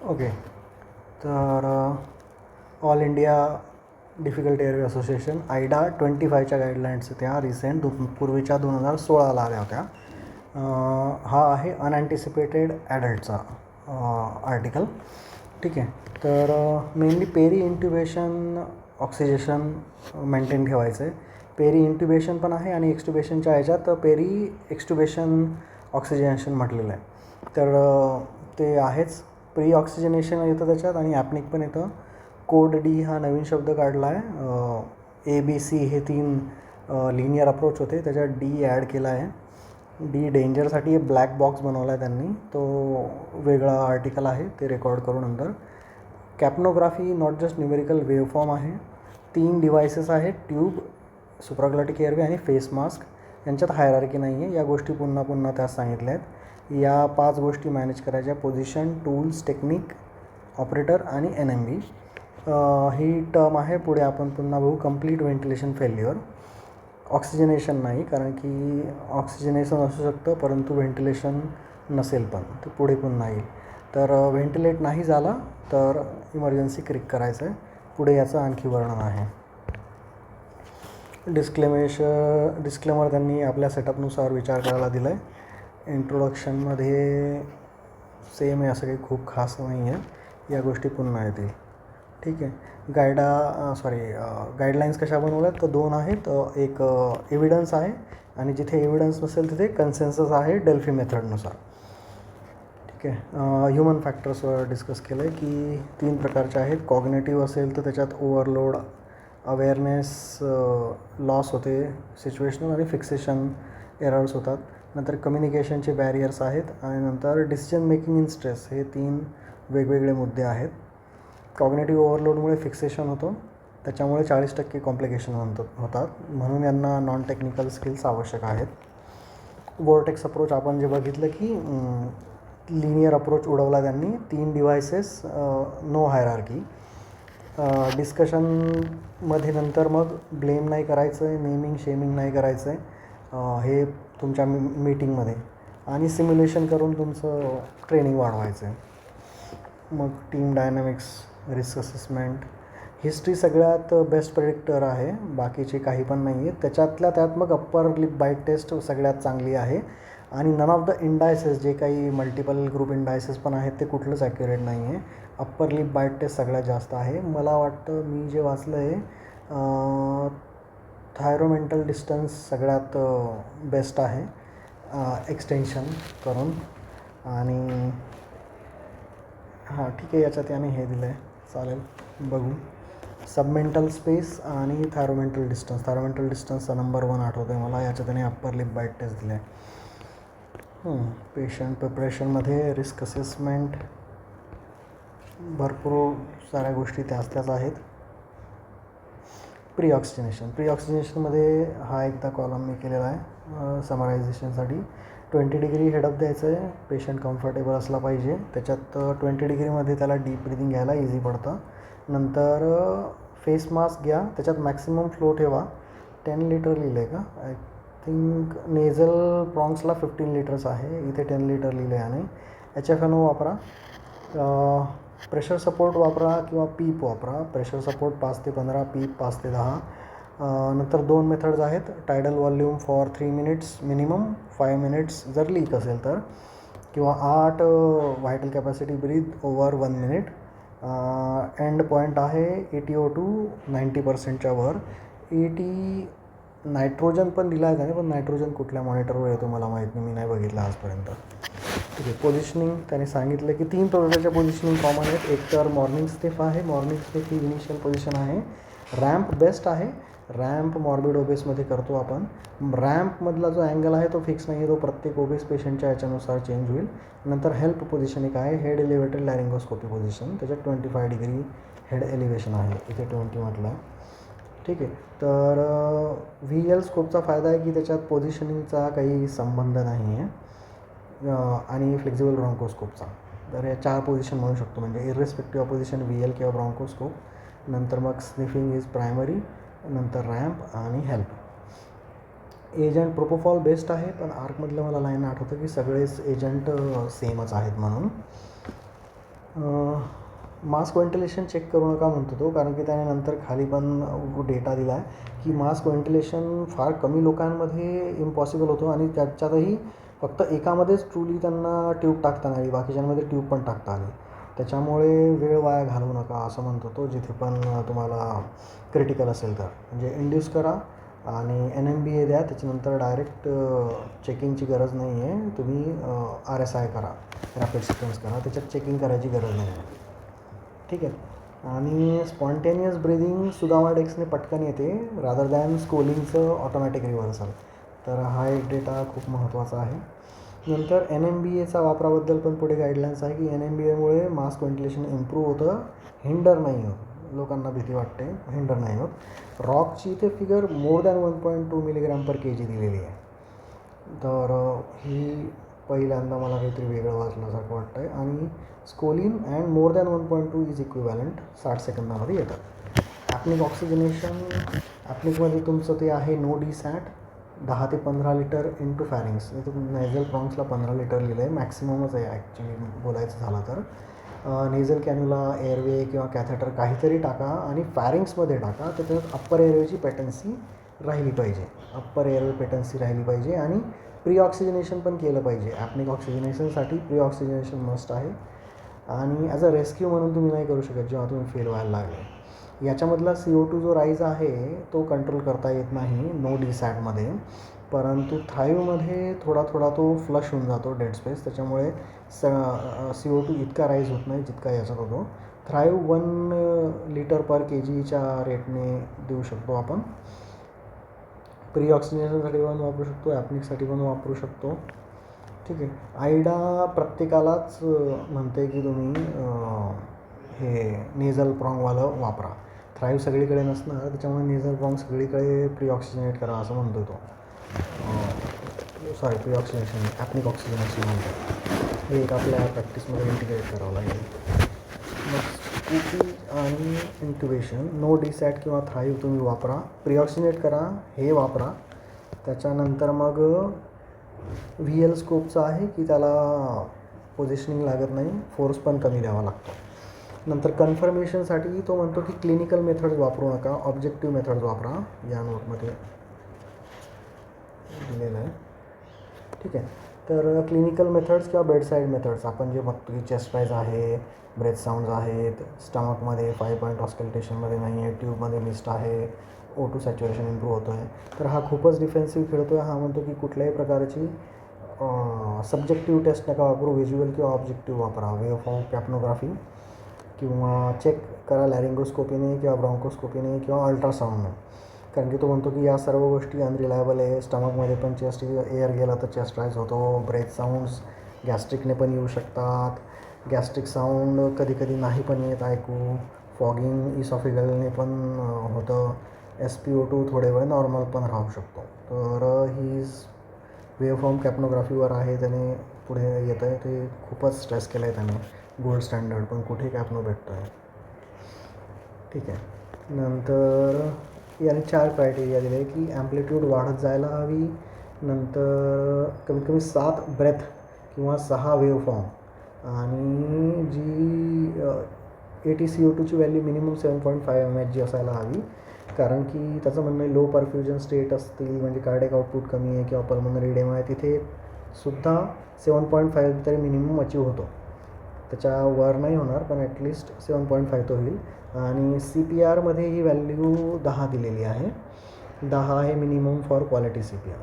Okay. तर All India Difficult Airway Association AIDAA 25च्या guidelines त्या रिसेंट पूर्वीच्या 2016ला आल्या होत्या. हा आहे अनॲन्टिसिपेटेड ॲडल्टचा आर्टिकल. ठीक आहे. तर मेनली पेरी इंट्युबेशन ऑक्सिजेशन मेंटेन ठेवायचं आहे. पेरी इंट्युबेशन पण आहे आणि एक्स्ट्युबेशनच्या ह्याच्यात पेरी एक्स्ट्युबेशन ऑक्सिजनेशन म्हटलेलं आहे. तर ते आहेच. प्री ऑक्सिजनेशन येतं त्याच्यात आणि ॲपनिक पण येतं. कोड डी हा नवीन शब्द काढला आहे. ABC हे 3 लिनियर अप्रोच होते, त्याच्यात डी ॲड केला आहे. डी डेंजरसाठी ब्लॅक बॉक्स बनवला आहे त्यांनी, तो वेगळा आर्टिकल आहे, ते रेकॉर्ड करू नंतर. कॅप्नोग्राफी नॉट जस्ट न्यूमेरिकल वेवफॉर्म आहे. 3 डिव्हायसेस आहेत, ट्यूब, सुप्राग्लॉटिक एअरवे आणि फेस मास्क. यांच्यात हायरार्की नाही आहे. या गोष्टी पुन्हा पुन्हा त्यात सांगितल्या आहेत. या 5 गोष्टी मॅनेज करायच्या: पोझिशन, टूल्स, टेक्निक, ऑपरेटर आणि NMB. ही टर्म आहे. पुढे आपण पुन्हा बघू. Complete ventilation failure. ऑक्सिजनेशन नाही, कारण की ऑक्सिजनेशन असू शकतं परंतु व्हेंटिलेशन नसेल, पण ते पुढे पुन्हा येईल. तर व्हेंटिलेट नाही झाला तर इमर्जन्सी क्रिक करायचं आहे. पुढे याचं आणखी वर्णन आहे. डिस्क्लेमर त्यांनी आपल्या सेटअपनुसार विचार करायला दिला आहे. इंट्रोडक्शनमध्ये सेम आहे, असं काही खूप खास नाही आहे. या गोष्टी पुन्हा येतील. ठीक आहे. गाईडलाईन्स कशा बनवल्यात तर 2 आहेत. एक एव्हिडन्स आहे आणि जिथे एव्हिडन्स नसेल तिथे कन्सेन्सस आहे डेल्फी मेथडनुसार. ठीक आहे. ह्युमन फॅक्टर्सवर डिस्कस केलं आहे की 3 प्रकारचे आहेत. कॉग्नेटिव्ह असेल तर त्याच्यात ओव्हरलोड, अवेअरनेस लॉस होते, सिच्युएशनल आणि फिक्सेशन एरर्स होतात. नंतर कम्युनिकेशनचे बॅरियर्स आहेत आणि नंतर डिसिजन मेकिंग इन स्ट्रेस. हे 3 वेगवेगळे मुद्दे आहेत. कॉग्नेटिव्ह ओव्हरलोडमुळे फिक्सेशन होतं, त्याच्यामुळे 40% कॉम्प्लिकेशन होतात, म्हणून यांना नॉन टेक्निकल स्किल्स आवश्यक आहेत. वोर्टेक्स अप्रोच आपण जे बघितलं की लिनियर अप्रोच उडवला त्यांनी. 3 डिव्हायसेस, नो हायरार्की. डिस्कशनमध्ये नंतर मग ब्लेम नाही करायचं आहे, नेमिंग शेमिंग नाही करायचं आहे हे तुमच्या मीटिंगमध्ये, आणि सिम्युलेशन करून तुमचं ट्रेनिंग वाढवायचं आहे. मग team dynamics, risk assessment, history सगळ्यात बेस्ट प्रेडिक्टर आहे, बाकीचे काही पण नाही आहे. त्याच्यातल्या त्यात मग अप्पर लिप बाईट टेस्ट सगळ्यात चांगली आहे. आणि नन ऑफ द इंडायसेस, जे काही मल्टिपल ग्रुप इंडायसेस पण आहेत, ते कुठलंच ॲक्युरेट नाही आहे. अप्पर लिप बाईट टेस्ट सगळ्यात जास्त आहे. मला वाटतं मी जे वाचलं आहे थायरोमेंटल डिस्टन्स सगळ्यात बेस्ट आहे एक्सटेन्शन करून. आणि हां ठीक आहे, याच्यात याने हे दिलं आहे, चालेल बघू. सबमेंटल स्पेस आणि थायरोमेंटल डिस्टन्स. थायरोमेंटल डिस्टन्सचा नंबर 1 आठवतो आहे मला. याच्यात त्याने अप्पर लिप बाईट टेस्ट दिलं आहे. पेशंट प्रिपरेशनमध्ये रिस्क असेसमेंट, भरपूर साऱ्या गोष्टी त्याच आहेत. प्री ऑक्सिजनेशनमध्ये हा एकदा कॉलम मी केलेला आहे समरायझेशनसाठी. 20 डिग्री हेडअप द्यायचं आहे. पेशंट कम्फर्टेबल असला पाहिजे. त्याच्यात 20 डिग्रीमध्ये त्याला डीप ब्रिदिंग घ्यायला इझी पडतं. नंतर फेस मास्क घ्या, त्याच्यात मॅक्सिमम फ्लो ठेवा. 10 लिटर लिहिलं आहे का? आय थिंक नेझल प्रॉन्ग्सला 15 लिटर्स आहे, इथे 10 लिटर लिहिलं आहे. आणि HFNO वापरा. प्रेशर सपोर्ट वापरा किंवा पीप वापरा. प्रेशर सपोर्ट 5 ते 15, पीप 5 ते 10. नंतर 2 मेथड्स आहेत. Tidal volume for 3 minutes minimum, 5 minutes जर लीक असेल तर, किंवा 8 vital capacity breath over 1 minute. End point आहे ATO2 90%च्या वर. नायट्रोजन पण दिला आहे त्याने, पण नायट्रोजन कुठल्या मॉनिटरवर येतो मला माहीत नाही, मी नाही बघितलं आजपर्यंत. ठीक आहे. पोझिशनिंग त्याने सांगितलं की 3 प्रकारच्या पोझिशनिंग कॉमन आहेत. एक तर मॉर्निंग स्टेप आहे. मॉर्निंग स्टेप ही इनिशियल पोझिशन आहे. रॅम्प बेस्ट आहे. रॅम्प मॉर्बिड ओबेसमध्ये करतो आपण. रॅम्पमधला जो अँगल आहे तो फिक्स नाही आहे, तो प्रत्येक ओबेस पेशंटच्या याच्यानुसार चेंज होईल. नंतर हेल्प पोझिशन एक आहे, हेड एलिव्हेटेड लॅरिंगोस्कोपी पोझिशन. त्याच्यात 25 डिग्री हेड एलिव्हेशन आहे, इथे 20 म्हटलं आहे. ठीक आहे. तर VL स्कोपचा फायदा आहे की त्याच्यात पोझिशनिंगचा काही संबंध नाही आहे. आणि फ्लेक्झिबल ब्रॉन्कोस्कोपचा. तर या 4 पोझिशन म्हणू शकतो, म्हणजे इररेस्पेक्टिव्ह ऑफ पोझिशन VL किंवा ब्रॉन्कोस्कोप. नंतर मग स्निफिंग इज प्रायमरी, नंतर रॅम्प आणि हेल्प. एजंट प्रोपोफॉल बेस्ट आहे, पण आर्कमधलं मला लाईन आठवतं की सगळेच एजंट सेमच आहेत म्हणून. मास्क व्हेंटिलेशन चेक करू नका म्हणतो तो, कारण की त्याने नंतर खाली पण डेटा दिला आहे की मास्क व्हेंटिलेशन फार कमी लोकांमध्ये इम्पॉसिबल होतो आणि त्याच्यातही फक्त एकामध्येच ट्रूली त्यांना ट्यूब टाकता नाही आली, बाकीच्यांमध्ये ट्यूब पण टाकता आली. त्याच्यामुळे वेळ वाया घालवू नका असं म्हणतो तो, जिथे पण तुम्हाला क्रिटिकल असेल तर. म्हणजे इंड्यूस करा आणि NMBA द्या, त्याच्यानंतर डायरेक्ट चेकिंगची गरज नाही आहे. तुम्ही RSI करा, रॅपिड सिक्वेन्स करा, त्याच्यात चेकिंग करायची गरज नाही आहे. ठीक आहे. आणि स्पॉन्टेनियस ब्रिदिंग सुदामायडेक्सने पटकन येते रादर दॅन स्कोलिंगचं ऑटोमॅटिक रिव्हर्सल. तर हा एक डेटा खूप महत्त्वाचा आहे. नंतर NMBAचा वापराबद्दल पण पुढे गाईडलाईन्स आहे की NMBAमुळे मास्क व्हेंटिलेशन इम्प्रूव्ह होतं, हिंडर नाही होत. लोकांना भीती वाटते, हिंडर नाही होत. रॉकची इथे फिगर मोर दॅन 1.2 mg/kg दिलेली आहे. तर ही पहिल्यांदा मला काहीतरी वेगळं वाचल्यासारखं वाटतं आहे. आणि scoline and more than 1.2 is equivalent 60 सेकंदामध्ये येतात. ॲपनिक ऑक्सिजनेशन, ॲपनिकमध्ये तुमचं ते आहे नो DSAT 10 ते 15 लिटर इंटू फॅरिंग्स. इथे नेझल प्रॉन्ग्सला 15 लिटर लिहिलं आहे, मॅक्सिममच आहे ॲक्च्युली बोलायचं झालं तर. नेझल कॅन्युला, एअरवे किंवा कॅथेटर काहीतरी टाका आणि फॅरिंग्समध्ये टाका. तर त्याच्यात अप्पर एअरवेची पेटन्सी राहिली पाहिजे, अप्पर एअरवे पेटन्सी राहिली पाहिजे. आणि प्री ऑक्सिजनेशन पण केलं पाहिजे. ॲपनिक ऑक्सिजनेशनसाठी प्री ऑक्सिजनेशन मस्ट आहे. आणि ॲज अ रेस्क्यू म्हणून तुम्ही नाही करू शकत जेव्हा तुम्ही फेल व्हायला लागले. याच्यामधला CO2 जो राईज आहे तो कंट्रोल करता येत नाही नो DSATमध्ये, परंतु थ्राईव्हमध्ये थोडा थोडा तो फ्लश होऊन जातो डेड स्पेस. त्याच्यामुळे CO2 इतका राईज होत नाही जितका याच्यात होतो. थ्राईव्ह 1 liter/kgच्या रेटने देऊ शकतो आपण. प्री ऑक्सिजनेशनसाठी पण वापरू शकतो, ॲपनिकसाठी पण वापरू शकतो. ठीक आहे. आयडा प्रत्येकालाच म्हणते की तुम्ही हे नेझल प्रॉंगवालं वापरा. थ्राईव्ह सगळीकडे नसणार, त्याच्यामुळे नेझल प्रॉंग सगळीकडे प्री ऑक्सिजनेट करा असं म्हणतो तो. प्री ऑक्सिजनेशन, ॲपनिक ऑक्सिजनेशन म्हणतो. हे एक आपल्या प्रॅक्टिसमध्ये इंटिग्रेट करावं लागेल. मग स्कूपी आणि इंक्युबेशन, नो DSAT किंवा थ्राईव्ह तुम्ही वापरा, प्री ऑक्सिजनेट करा, हे वापरा. त्याच्यानंतर मग VL स्कोपचं आहे की त्याला पोझिशनिंग लागत नाही, फोर्स पण कमी द्यावा लागतो. नंतर कन्फर्मेशनसाठी तो म्हणतो की क्लिनिकल मेथड्स वापरू नका, ऑब्जेक्टिव्ह मेथड्स वापरा. या नोटमध्ये दिलेलं आहे. ठीक आहे. तर क्लिनिकल मेथड्स किंवा बेडसाईड मेथड्स आपण जे बघतो की चेस्ट राईज आहे, ब्रेथ साऊंड्स आहेत, स्टमकमध्ये 5 पॉईंट ऑस्कल्टेशनमध्ये नाही आहे, ट्यूबमध्ये मिस्ट आहे, O2 सॅच्युरेशन इम्प्रूव्ह होतो आहे. तर हा खूपच डिफेन्सिव्ह खेळतो आहे. हा म्हणतो की कुठल्याही प्रकारची सब्जेक्टिव्ह टेस्ट नका वापरू, व्हिज्युअल किंवा ऑब्जेक्टिव्ह वापरा. वेव्हफॉर्म कॅप्नोग्राफी किंवा चेक करा लॅरिंगोस्कोपीने किंवा ब्रॉन्कोस्कोपीने किंवा अल्ट्रासाऊंडने. कारण की तो म्हणतो की या सर्व गोष्टी अनरिलायबल आहे. स्टमकमध्ये पण चेस्ट एअर गेला तर चेस्ट राईज होतो. ब्रेथ साऊंड्स गॅस्ट्रिकने पण येऊ शकतात. गॅस्ट्रिक साऊंड कधी कधी नाही पण येत ऐकू. फॉगिंग इसॉफिगलने पण होतं. SpO2 थोडे वेळ नॉर्मल पण राहू शकतो. तर ही वेव्हफॉर्म कॅप्नोग्राफीवर आहे, त्याने पुढे येतं आहे. ते खूपच स्ट्रेस केलं आहे त्याने, गोल्ड स्टँडर्ड, पण कुठे कॅप्नो भेटतो आहे. ठीक आहे. नंतर याने 4 क्रायटेरिया दिले की ॲम्प्लिट्यूड वाढत जायला हवी, नंतर कमीत कमी 7 ब्रेथ किंवा 6 वेव्हफॉर्म, आणि जी ATCO2ची व्हॅल्यू मिनिमम 7.5 mHg असायला हवी. कारण की त्याचं म्हणणं आहे लो परफ्युजन स्टेट असतील, म्हणजे कार्डियक आउटपुट कमी आहे किंवा पल्मोनरी इडेमा आहे, तिथे सुद्धा 7.5 तरी मिनिमम अचीव होतो. त्याच्यावर नाही होणार, पण ॲटलिस्ट 7.5 तो होईल. आणि CPRमध्ये ही व्हॅल्यू 10 दिलेली आहे. 10 आहे मिनिमम फॉर क्वालिटी CPR.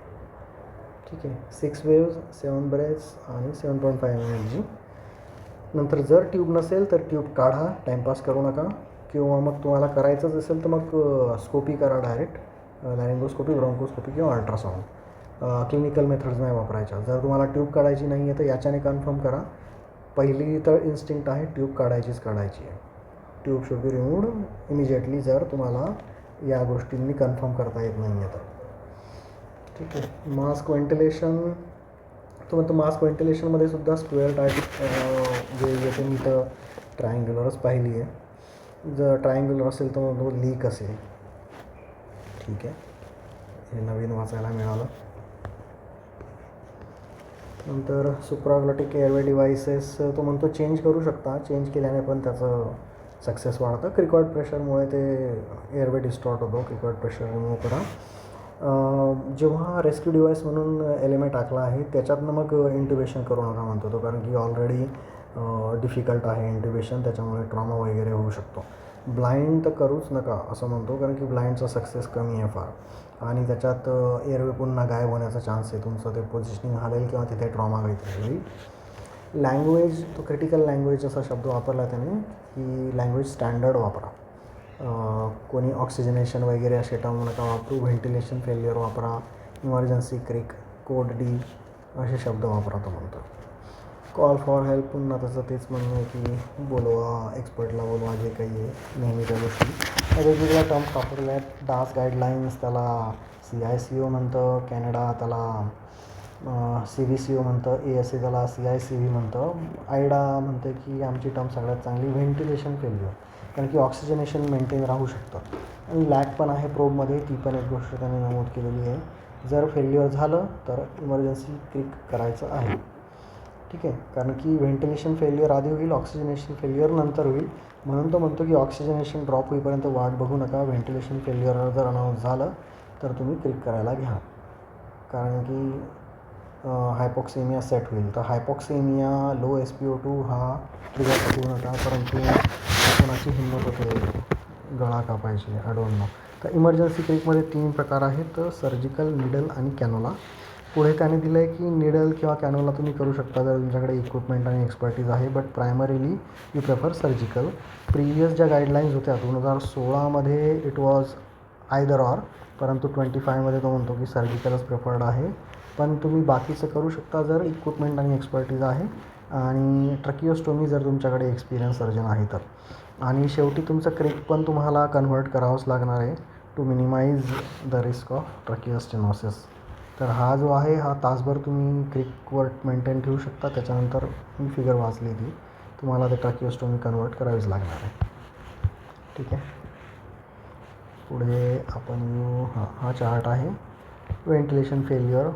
ठीक आहे. 6 वेव्ज, 7 ब्रेथ्स आणि 7.5 mHg. नंतर जर ट्यूब नसेल तर ट्यूब काढा, टाईमपास करू नका. किंवा मग तुम्हाला करायचंच असेल तर मग स्कोपी करा डायरेक्ट, लॅरिंगोस्कोपी, ब्रॉन्कोस्कोपी किंवा अल्ट्रासाऊंड. क्लिनिकल मेथड्स नाही वापरायच्या. जर तुम्हाला ट्यूब काढायची नाही आहे तर याच्याने कन्फर्म करा. पहिली तर इन्स्टिंक्ट आहे ट्यूब काढायची आहे. Tube should be removed immediately जर तुम्हाला या गोष्टींनी कन्फर्म करता येत नाही आहे तर. ठीक आहे. मास्क व्हेंटिलेशन, तो म्हणतो मास्क व्हेंटिलेशनमध्ये सुद्धा स्क्वेअर टाईप जे येते, मी तर ट्रायंग्युलरच पाहिली आहे. जर ट्रायंग्युलर असेल तर मग लीक असेल. ठीक आहे. हे नवीन वाचायला मिळालं. नंतर सुप्राग्लॉटिक एअरवे डिव्हायसेस तो म्हणतो चेंज करू शकता, चेंज केल्याने पण त्याचं सक्सेस वाढतं. क्रिकॉइड प्रेशरमुळे ते एअरवे डिस्टॉर्ट होतो, क्रिकॉइड प्रेशर रिमूव्ह करा. जेव्हा रेस्क्यू डिव्हाइस म्हणून एलिमेंट टाकला आहे त्याच्यातनं मग इंट्युबेशन करू नका म्हणतो तो, कारण की ऑलरेडी डिफिकल्ट आहे इंट्युबेशन, त्याच्यामुळे ट्रॉमा वगैरे होऊ शकतो. ब्लाइंड तर करूच नका असं म्हणतो, कारण की ब्लाइंडचा सक्सेस कमी आहे फार, आणि त्याच्यात एअरवे पुन्हा गायब होण्याचा चान्स आहे, तुमचं ते पोझिशनिंग हलेल किंवा तिथे ट्रॉमा काहीतरी होईल. लँग्वेज, तो क्रिटिकल लँग्वेज असा शब्द वापरला त्याने की लँग्वेज स्टँडर्ड वापरा. कोणी ऑक्सिजनेशन वगैरे असे टर्म नका वापरू, व्हेंटिलेशन फेल्युअर वापरा, इमर्जन्सी क्रिक, कोड डी असे शब्द वापरा तो म्हणतो. कॉल फॉर हेल्प पुन्हा त्याचं तेच म्हणणं आहे की बोलवा, एक्सपर्टला बोलवा, जे काही आहे नेहमीच्या गोष्टी. वेगवेगळ्या टर्म्स वापरल्या आहेत. डास गाईडलाईन्स त्याला CICO म्हणतं, कॅनडा त्याला CVCO म्हणतं, ASA त्याला CICV म्हणतं. आयडा म्हणतं की आमची टर्म सगळ्यात चांगली व्हेंटिलेशन फेल्युअर, कारण की ऑक्सिजनेशन मेंटेन राहू शकतं. आणि लॅक पण आहे प्रोबमध्ये, ती पण एक गोष्ट त्याने नमूद केलेली आहे. जर फेल्युअर झालं तर इमर्जन्सी क्रिक करायचं आहे, ठीक आहे, कारण की व्हेंटिलेशन फेल्युअर आधी होईल, ऑक्सिजनेशन फेल्युअर नंतर होईल. म्हणून तो म्हणतो की ऑक्सिजनेशन ड्रॉप होईपर्यंत वाट बघू नका, व्हेंटिलेशन फेल्युअर जर अनाऊन्स झालं तर तुम्ही क्रिक करायला घ्या, कारण की हायपॉक्सेमिया सेट होईल. तर हायपॉक्सेमिया, लो SpO2 हा ट्रिगर करू नका, परंतु कोणाची हिंमत होते गळा कापायची, आय डोंट नो. तर इमर्जन्सी क्रिकमध्ये 3 प्रकार आहेत, सर्जिकल, निडल आणि कॅनोला. पुढे त्याने दिलं आहे की निडल किंवा कॅनोला तुम्ही करू शकता जर तुमच्याकडे इक्विपमेंट आणि एक्सपर्टीज आहे, but primarily you prefer surgical. Previous ज्या गाईडलाईन्स होत्या 2016मध्ये इट वॉज आयदर ऑर, परंतु 25मध्ये तो म्हणतो की सर्जिकलच प्रेफर्ड आहे. पण तुम्ही बाकीचं करू शकता जर इक्विपमेंट आणि एक्सपर्टीज आहे, आणि ट्रकिओस्टोमी जर तुमच्याकडे एक्सपिरियन्स सर्जन आहे तर. आणि शेवटी तुमचं क्रिक पण तुम्हाला कन्व्हर्ट करावंच लागणार आहे to minimise the risk of tracheostenosis. तर हा जो आहे हा तासभर तुम्ही क्रिकवर मेंटेन ठेवू शकता, त्याच्यानंतर मी फिगर वाचली ती तुम्हाला ते ट्रकिओस्टोमी कन्वर्ट करावीच लागणार आहे, ठीक आहे. पुढे आपण हा चार्ट आहे. Ventilation failure,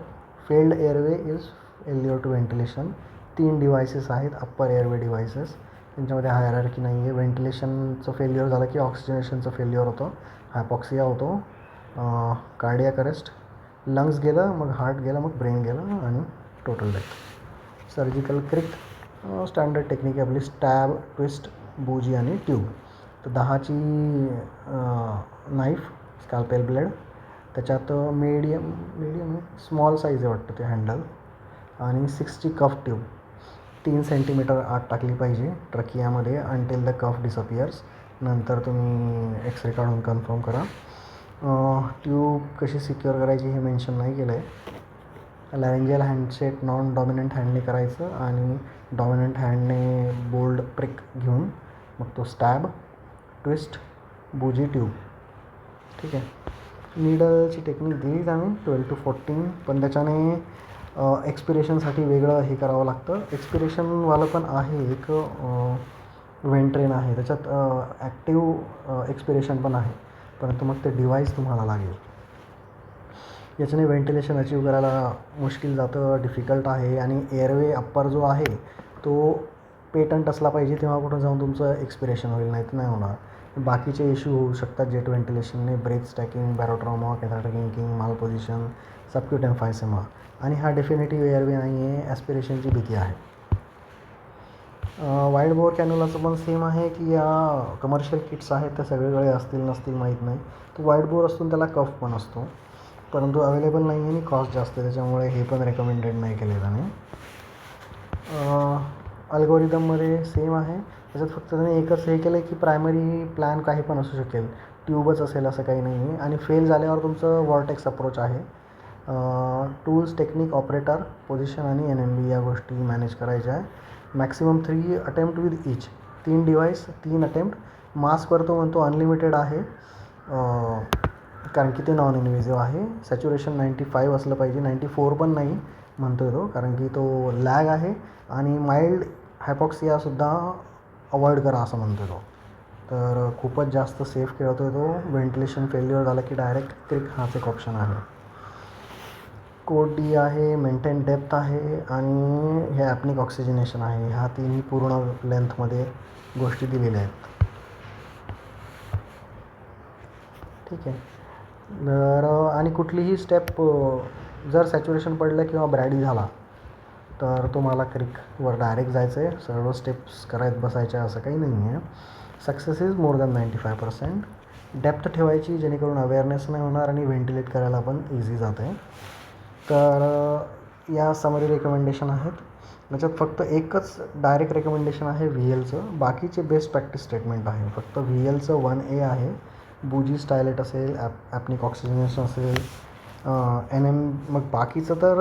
failed airway is failure to ventilation. 3 devices आहेत, अप्पर एअरवे डिव्हायसेस, त्यांच्यामध्ये हायरार्की नाही आहे. व्हेंटिलेशनचं फेल्युअर झालं की ऑक्सिजनेशनचं फेल्युअर होतं, हायपॉक्सिया होतो, कार्डियाक अरेस्ट, लंग्स गेलं, मग हार्ट गेलं, मग ब्रेन गेलं आणि टोटल डेथ. सर्जिकल क्रिक स्टँडर्ड टेक्निक आपली स्टॅब, ट्विस्ट, बुजी आणि ट्यूब. तर 10ची नाईफ, स्कॅल्पेल ब्लेड, त्याच्यात मीडियम स्मॉल साईज आहे वाटतं ते हँडल, आणि 6ची कफ ट्यूब, 3 सेंटीमीटर आत टाकली पाहिजे ट्रकियामध्ये अंटिल द कफ डिसअपियर्स. नंतर तुम्ही एक्सरे काढून कन्फर्म करा. ट्यूब कशी सिक्युअर करायची हे मेन्शन नाही केलं आहे. लॅरेंजियल हँडसेट नॉन डॉमिनंट हँडने करायचं, आणि डॉमिनंट हँडने बोल्ड प्रिक घेऊन मग तो स्टॅब, ट्विस्ट, बुजी, ट्यूब, ठीक आहे. नीडलची टेक्निक दिलीच आम्ही 12 to 14, पण त्याच्याने एक्सपिरेशनसाठी वेगळं हे करावं लागतं. एक्सपिरेशनवालं पण आहे एक वेंट्रेन आहे, त्याच्यात ॲक्टिव्ह एक्सपिरेशन पण आहे, परंतु मग ते डिव्हाइस तुम्हाला लागेल. याच्याने व्हेंटिलेशन अचीव करायला मुश्किल जातं, डिफिकल्ट आहे. आणि एअरवे अप्पर जो आहे तो पेटंट असला पाहिजे, तेव्हा कुठं जाऊन तुमचं एक्सपिरेशन होईल, नाही तर नाही होणार. बाकीचे इश्यू होऊ शकतात जेट व्हेंटिलेशनने, ब्रेथ स्टॅकिंग, बॅरोट्रॉमा, कॅथॅटर किंकिंग, माल पोझिशन, सबक्यूट एम्फायसेमा. आणि हा डेफिनेटिव्ह एअरवे नाही आहे, ॲस्पिरेशनची भीती आहे. वाईड बोअर कॅन्युलाचं पण सेम आहे की या कमर्शियल किट्स आहेत त्या सगळीकडे असतील नसतील माहीत नाही. तो वाईड बोअर असतो त्याला कफ पण असतो, परंतु अवेलेबल नाही आहे आणि कॉस्ट जास्त आहे, त्याच्यामुळे हे पण रेकमेंडेड नाही केले त्याने. अल्गोरिदममध्ये सेम आहे, त्याच्यात फक्त त्याने एकच हे केलं आहे की प्रायमरी प्लॅन काही पण असू शकेल, ट्यूबच असेल असं काही नाही आहे. आणि फेल झाल्यावर तुमचं वॉर्टेक्स अप्रोच आहे. टूल्स, टेक्निक, ऑपरेटर, पोझिशन आणि NMB या गोष्टी मॅनेज करायच्या आहे. Maximum 3 attempt with each, 3 device 3 attempt. मास्कवर तो म्हणतो अनलिमिटेड आहे, कारण की ते नॉन इन्व्हेजिव्ह आहे. सॅच्युरेशन 95 असलं पाहिजे, 94 पण नाही म्हणतो तो, कारण की तो लॅग आहे. आणि माइल्ड हायपॉक्सियासुद्धा अवॉइड करा असं म्हणतो तो. तर खूपच जास्त सेफ खेळतो आहे तो. व्हेंटिलेशन फेल्युअर झालं की डायरेक्ट क्रिक हाच एक ऑप्शन आहे. कोडी आहे, मेंटेन डेप्थ आहे आणि हे ॲपनिक ऑक्सिजनेशन आहे. ह्या तिन्ही पूर्ण लेंथमध्ये गोष्टी दिलेल्या आहेत. ठीक आहे. तर आणि कुठलीही स्टेप जर सॅच्युरेशन पडलं किंवा ब्रॅडी झाला तर तुम्हाला क्रिकवर डायरेक्ट जायचं आहे. सर्व स्टेप्स करत बसायच्या असं काही नाही आहे. Success is more than 95%. Depth ठेवायची जेणेकरून अवेअरनेस नाही होणार आणि व्हेंटिलेट करायला पण इझी जातं आहे. तर या समरी रेकमेंडेशन आहेत. त्याच्यात फक्त एकच डायरेक्ट रेकमेंडेशन आहे व्ही एलचं. बाकीचे बेस्ट प्रॅक्टिस स्टेटमेंट आहे. फक्त व्ही एलचं 1A आहे. बुजी स्टायलेट असेल, ॲपनिक ऑक्सिजनेशन असेल, NM. मग बाकीचं तर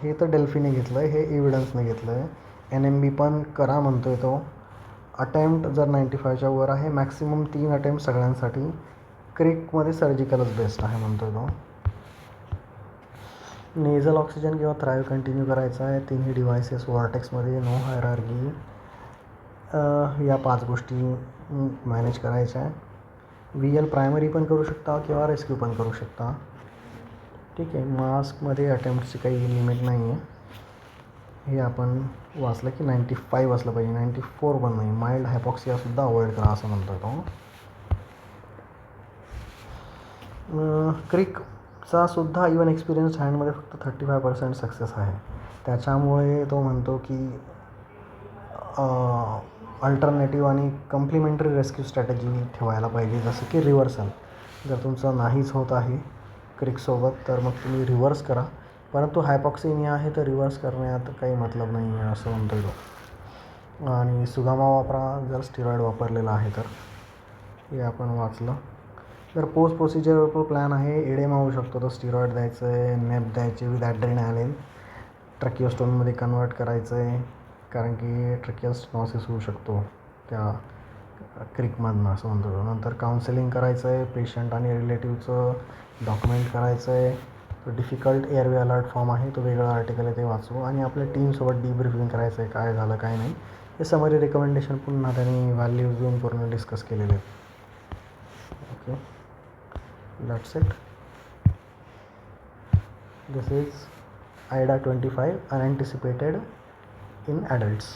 हे तर डेल्फीने घेतलं आहे, हे एव्हिडन्सने घेतलं आहे. NMB पण करा म्हणतो आहे तो. अटेम्प्ट जर 95च्या वर आहे, मॅक्सिमम 3 अटेम्प्ट सगळ्यांसाठी. क्रिकमध्ये सर्जिकलच बेस्ट आहे म्हणतो आहे तो. नेझल ऑक्सिजन किंवा थ्राईव्ह कंटिन्यू करायचा आहे. तिन्ही डिव्हायसेस वॉर्टेक्समध्ये, नो हायरार्की. या 5 गोष्टी मॅनेज करायच्या आहे. VL प्रायमरी पण करू शकता किंवा रेस्क्यू पण करू शकता. ठीक आहे. मास्कमध्ये अटेम्प्टची काही लिमिट नाही आहे. हे आपण वाचलं की 95 असलं पाहिजे, 94 पण नाही. माइल्ड हायपॉक्सियासुद्धा अवॉइड करा असं म्हणतो तो. क्रिकचा सुद्धा इवन एक्सपिरियन्स हँडमध्ये फक्त 35% सक्सेस आहे. त्याच्यामुळे तो म्हणतो की अल्टरनेटिव्ह आणि कम्प्लिमेंटरी रेस्क्यू स्ट्रॅटेजी ठेवायला पाहिजे, जसं की रिव्हर्सल. जर तुमचं नाहीच होत आहे क्रिकसोबत तर मग तुम्ही रिव्हर्स करा. परंतु हायपॉक्सिमिया आहे तर रिव्हर्स करण्यात काही मतलब नाही आहे असं म्हणतो तो. आणि सुगामा वापरा जर स्टिरॉइड वापरलेला आहे तर. हे आपण वाचलं. तर पोस्ट प्रोसिजर प्लॅन आहे. एडेमा होऊ शकतो तर स्टिरॉइड द्यायचं आहे, नेप द्यायचे विथ ॲड्रेनालिन. ट्रकिओस्टोनमध्ये कन्वर्ट करायचं आहे कारण की ट्रकिओस्टोनॉसिस होऊ शकतो त्या क्रिकमधनं असं म्हणतो. नंतर काउन्सिलिंग करायचं आहे. पेशंट आणि रिलेटिव्हचं डॉक्युमेंट करायचं आहे. तो डिफिकल्ट एअरवे अलर्ट फॉर्म आहे, तो वेगळा आर्टिकल आहे, ते वाचू. आणि आपल्या टीमसोबत डिब्रीफिंग करायचं आहे, काय झालं काय नाही. हे समरी रेकमेंडेशन पुन्हा त्यांनी व्हॅल्यूज देऊन पूर्ण डिस्कस केलेले आहेत. Okay, that's it. This is AIDA 25 unanticipated in adults.